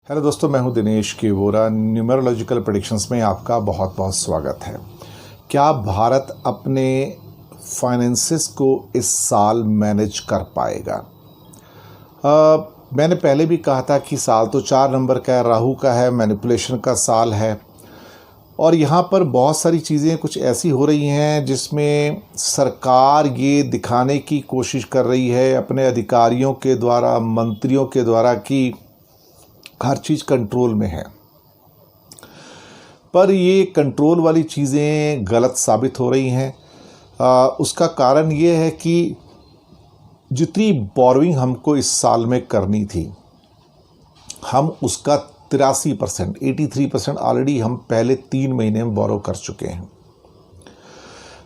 Hello दोस्तों, मैं हूं दिनेश के वोरा। न्यूमरोलॉजिकल प्रेडिक्शंस में आपका बहुत बहुत स्वागत है। क्या भारत अपने फाइनेंसिस को इस साल मैनेज कर पाएगा? मैंने पहले भी कहा था कि साल तो 4 नंबर का है, राहु का है, मैनिपुलेशन का साल है और यहाँ पर बहुत सारी चीज़ें कुछ ऐसी हो रही हैं जिसमें सरकार ये दिखाने की कोशिश कर रही है अपने अधिकारियों के द्वारा, मंत्रियों के द्वारा कि हर चीज़ कंट्रोल में है। पर ये कंट्रोल वाली चीज़ें गलत साबित हो रही हैं। उसका कारण ये है कि जितनी बोरोइंग हमको इस साल में करनी थी, हम उसका 83% ऑलरेडी हम पहले 3 महीने में बोरो कर चुके हैं।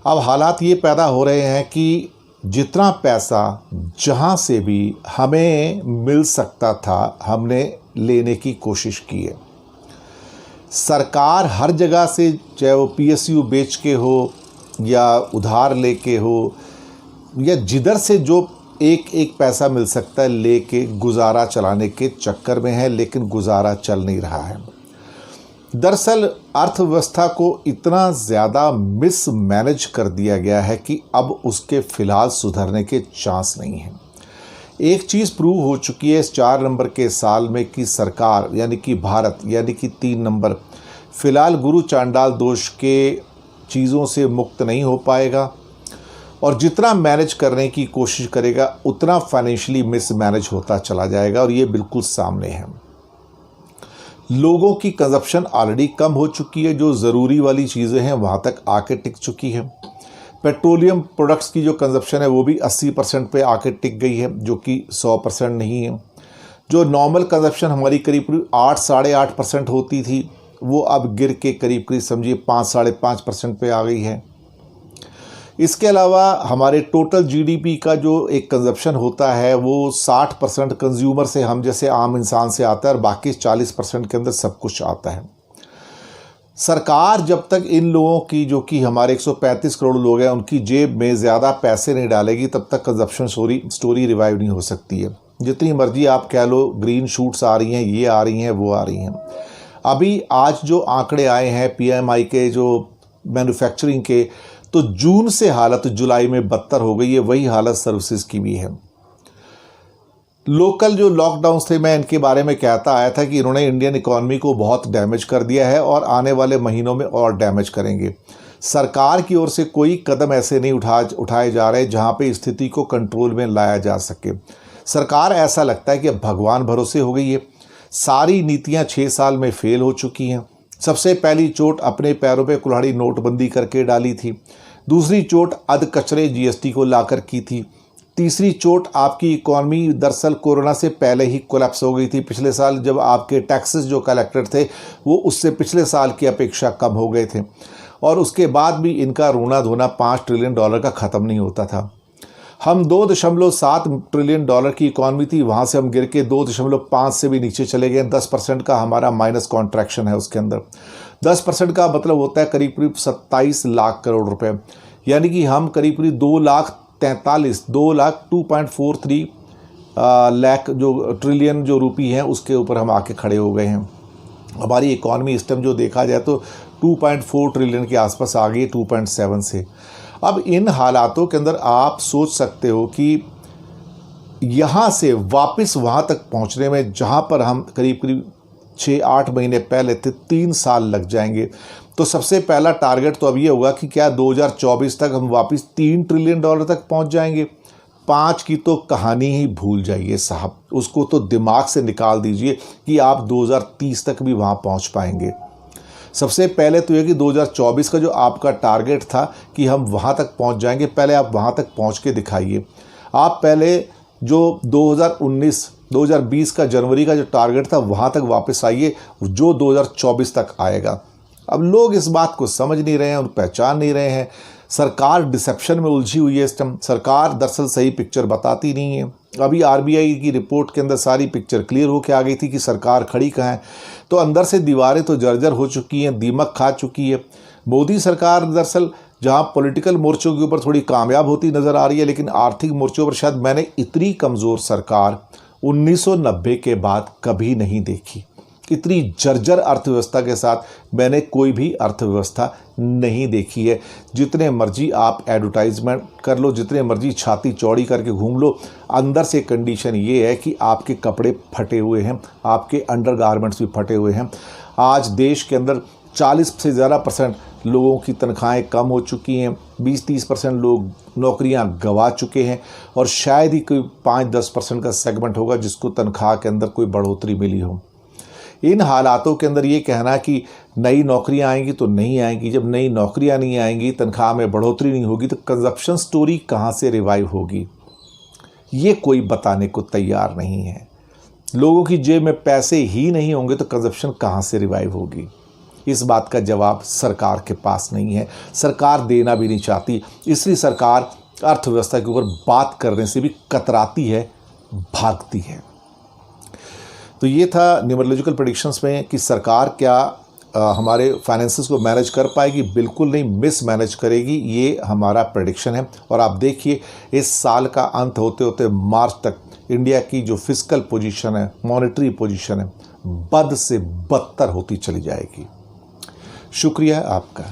अब हालात ये पैदा हो रहे हैं कि जितना पैसा जहाँ से भी हमें मिल सकता था, हमने लेने की कोशिश की है। सरकार हर जगह से, चाहे वो PSU बेच के हो या उधार लेके हो या जिधर से जो एक पैसा मिल सकता है लेके गुजारा चलाने के चक्कर में है, लेकिन गुजारा चल नहीं रहा है। दरअसल अर्थव्यवस्था को इतना ज़्यादा मिसमैनेज कर दिया गया है कि अब उसके फ़िलहाल सुधरने के चांस नहीं हैं। एक चीज़ प्रूव हो चुकी है इस 4 नंबर के साल में कि सरकार यानी कि भारत यानी कि 3 नंबर फ़िलहाल गुरु चांडाल दोष के चीज़ों से मुक्त नहीं हो पाएगा और जितना मैनेज करने की कोशिश करेगा उतना फाइनेंशियली मिसमैनेज होता चला जाएगा और ये बिल्कुल सामने है। लोगों की कंजप्शन ऑलरेडी कम हो चुकी है, जो ज़रूरी वाली चीज़ें हैं वहाँ तक आके टिक चुकी है। पेट्रोलियम प्रोडक्ट्स की जो कंजप्शन है वो भी 80% पे आके टिक गई है, जो कि 100% नहीं है। जो नॉर्मल कंजप्शन हमारी करीब 8 साढ़े 8% होती थी, वो अब गिर के करीब समझिए 5 साढ़े 5% पे आ गई है। इसके अलावा हमारे टोटल GDP का जो एक कंजप्शन होता है वो 60% कंज्यूमर से, हम जैसे आम इंसान से आता है और बाकी 40% के अंदर सब कुछ आता है। सरकार जब तक इन लोगों की, जो कि हमारे 135 करोड़ लोग हैं, उनकी जेब में ज़्यादा पैसे नहीं डालेगी तब तक कंजप्शन स्टोरी रिवाइव नहीं हो सकती है। जितनी मर्जी आप कह लो ग्रीन शूट्स आ रही हैं, ये आ रही हैं, वो आ रही हैं। अभी आज जो आंकड़े आए हैं PMI के, जो मैन्युफैक्चरिंग के, तो जून से हालत जुलाई में बदतर हो गई है। वही हालत सर्विसेज की भी है। लोकल जो लॉकडाउन्स थे, मैं इनके बारे में कहता आया था कि इन्होंने इंडियन इकॉनमी को बहुत डैमेज कर दिया है और आने वाले महीनों में और डैमेज करेंगे। सरकार की ओर से कोई कदम ऐसे नहीं उठाए जा रहे जहां पे स्थिति को कंट्रोल में लाया जा सके। सरकार ऐसा लगता है कि अब भगवान भरोसे हो गई है। सारी नीतियां 6 साल में फेल हो चुकी हैं। सबसे पहली चोट अपने पैरों पे कुल्हाड़ी नोटबंदी करके डाली थी। दूसरी चोट अधकचरे GST को लाकर की थी। तीसरी चोट आपकी इकॉनमी दरअसल कोरोना से पहले ही कोलैप्स हो गई थी। पिछले साल जब आपके टैक्सेस जो कलेक्टेड थे वो उससे पिछले साल की अपेक्षा कम हो गए थे और उसके बाद भी इनका रोना धोना $5 ट्रिलियन का ख़त्म नहीं होता था। हम $2.7 ट्रिलियन की इकॉनमी थी, वहाँ से हम गिर के 2.5 से भी नीचे चले गए। 10% का हमारा माइनस कॉन्ट्रैक्शन है उसके अंदर। 10% का मतलब होता है करीब 27 लाख करोड़ रुपए, यानी कि हम करीब 2.43 लाख जो ट्रिलियन जो रुपी हैं उसके ऊपर हम आके खड़े हो गए हैं। हमारी इकॉनमी इस टाइम जो देखा जाए तो 2.4 ट्रिलियन के आसपास आ गई, 2.7 से। अब इन हालातों के अंदर आप सोच सकते हो कि यहाँ से वापस वहाँ तक पहुँचने में, जहाँ पर हम करीब 6-8 महीने पहले थे, 3 साल लग जाएंगे। तो सबसे पहला टारगेट तो अब ये होगा कि क्या 2024 तक हम वापस $3 ट्रिलियन तक पहुँच जाएंगे। 5 की तो कहानी ही भूल जाइए साहब, उसको तो दिमाग से निकाल दीजिए कि आप 2030 तक भी वहाँ पहुँच पाएंगे। सबसे पहले तो ये कि 2024 का जो आपका टारगेट था कि हम वहाँ तक पहुँच जाएंगे, पहले आप वहाँ तक पहुँच के दिखाइए। आप पहले जो 2020 का जनवरी का जो टारगेट था वहाँ तक वापस आइए, जो 2024 तक आएगा। अब लोग इस बात को समझ नहीं रहे हैं और पहचान नहीं रहे हैं। सरकार डिसेप्शन में उलझी हुई है इस टाइम। सरकार दरअसल सही पिक्चर बताती नहीं है। अभी RBI की रिपोर्ट के अंदर सारी पिक्चर क्लियर होकर आ गई थी कि सरकार खड़ी कहाँ है। तो अंदर से दीवारें तो जर्जर हो चुकी हैं, दीमक खा चुकी है। मोदी सरकार दरअसल जहां पॉलिटिकल मोर्चों के ऊपर थोड़ी कामयाब होती नज़र आ रही है, लेकिन आर्थिक मोर्चों पर शायद मैंने इतनी कमज़ोर सरकार 1990 के बाद कभी नहीं देखी। इतनी जर्जर अर्थव्यवस्था के साथ मैंने कोई भी अर्थव्यवस्था नहीं देखी है। जितने मर्जी आप एडवर्टाइजमेंट कर लो, जितने मर्जी छाती चौड़ी करके घूम लो, अंदर से कंडीशन ये है कि आपके कपड़े फटे हुए हैं, आपके अंडरगारमेंट्स भी फटे हुए हैं। आज देश के अंदर 40 से ज़्यादा % लोगों की तनख्वाहें कम हो चुकी हैं, 20-30% लोग नौकरियां गंवा चुके हैं और शायद ही कोई 5-10% का सेगमेंट होगा जिसको तनख्वाह के अंदर कोई बढ़ोतरी मिली हो। इन हालातों के अंदर ये कहना कि नई नौकरियां आएंगी तो नहीं आएंगी, जब नई नौकरियां नहीं आएंगी, तनख्वाह में बढ़ोतरी नहीं होगी, तो कंजप्शन स्टोरी कहाँ से रिवाइव होगी, ये कोई बताने को तैयार नहीं है। लोगों की जेब में पैसे ही नहीं होंगे तो कंजप्शन कहाँ से रिवाइव होगी। इस बात का जवाब सरकार के पास नहीं है, सरकार देना भी नहीं चाहती, इसलिए सरकार अर्थव्यवस्था के ऊपर बात करने से भी कतराती है, भागती है। तो ये था न्यूमरोलॉजिकल प्रेडिक्शंस में कि सरकार क्या हमारे फाइनेंसेस को मैनेज कर पाएगी। बिल्कुल नहीं, मिस मैनेज करेगी, ये हमारा प्रेडिक्शन है। और आप देखिए इस साल का अंत होते होते मार्च तक इंडिया की जो फिस्कल पोजीशन है, मॉनेटरी पोजीशन है, बद से बदतर होती चली जाएगी। शुक्रिया आपका।